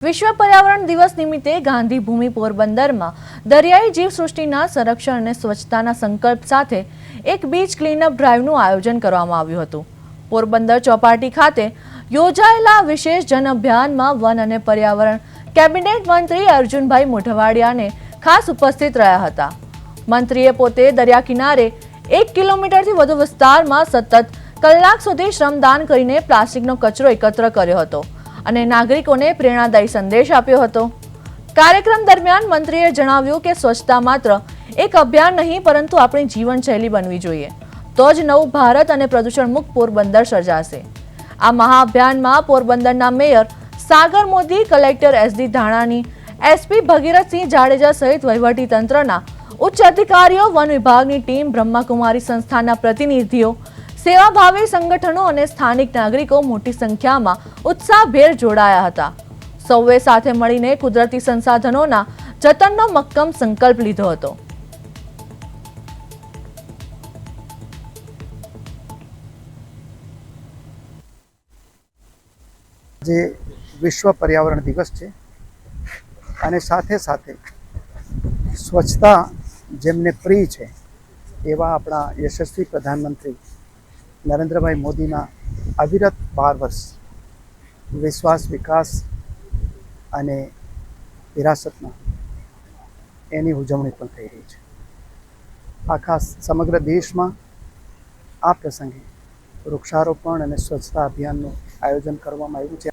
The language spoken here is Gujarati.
વિશ્વ પર્યાવરણ દિવસ નિમિત્તે ગાંધી ભૂમિ પોરબંદરમાં દરિયાઈ જીવસૃષ્ટિના સંરક્ષણ અને સ્વચ્છતાના સંકલ્પ સાથે એક બીચ ક્લીનઅપ ડ્રાઈવનું આયોજન કરવામાં આવ્યું હતું। પોરબંદર ચોપાટી ખાતે યોજાયેલા વિશેષ જન અભિયાનમાં વન અને પર્યાવરણ કેબિનેટ મંત્રી અર્જુનભાઈ મોઢવાડિયાને ખાસ ઉપસ્થિત રહ્યા હતા। મંત્રીએ પોતે દરિયા કિનારે 1 કિલોમીટરથી વધુ વિસ્તારમાં સતત કલાક સુધી શ્રમદાન કરીને પ્લાસ્ટિકનો કચરો એકત્ર કર્યો હતો અને નાગરિકોને પ્રેરણાદાયી સંદેશ આપ્યો હતો। કાર્યક્રમ દરમિયાન મંત્રીએ જણાવ્યું કે સ્વચ્છતા માત્ર એક અભિયાન નહીં પરંતુ આપણી જીવનશૈલી બનવી જોઈએ, તો જ નવું ભારત અને પ્રદૂષણ મુક્ત પોરબંદર સર્જાશે। આ મહાઅભિયાનમાં પોરબંદરના mayor Sagar Modi, collector SD Dhanani, SP Bhagirathsinh Jadeja સહિત વહીવટી તંત્રના ઉચ્ચ અધિકારીઓ, વન વિભાગની ટીમ, બ્રહ્માકુમારી સંસ્થાના પ્રતિનિધિઓ, સેવાભાવી સંગઠનો અને સ્થાનિક નાગરિકો મોટી સંખ્યામાં ઉત્સાહભેર જોડાયા હતા। સૌએ સાથે મળીને કુદરતી સંસાધનોના જતનનો મક્કમ સંકલ્પ લીધો હતો। જે વિશ્વ પર્યાવરણ દિવસ છે અને સાથે સાથે સ્વચ્છતા જેમને પ્રિય છે એવા આપણા યશસ્વી પ્રધાનમંત્રી નરેન્દ્રભાઈ મોદીના અવિરત 12 વર્ષ વિશ્વાસ, વિકાસ અને વિરાસતમાં એની ઉજવણી પણ થઈ રહી છે। આખા સમગ્ર દેશમાં આ પ્રસંગે વૃક્ષારોપણ અને સ્વચ્છતા અભિયાનનું આયોજન કરવામાં આવ્યું છે।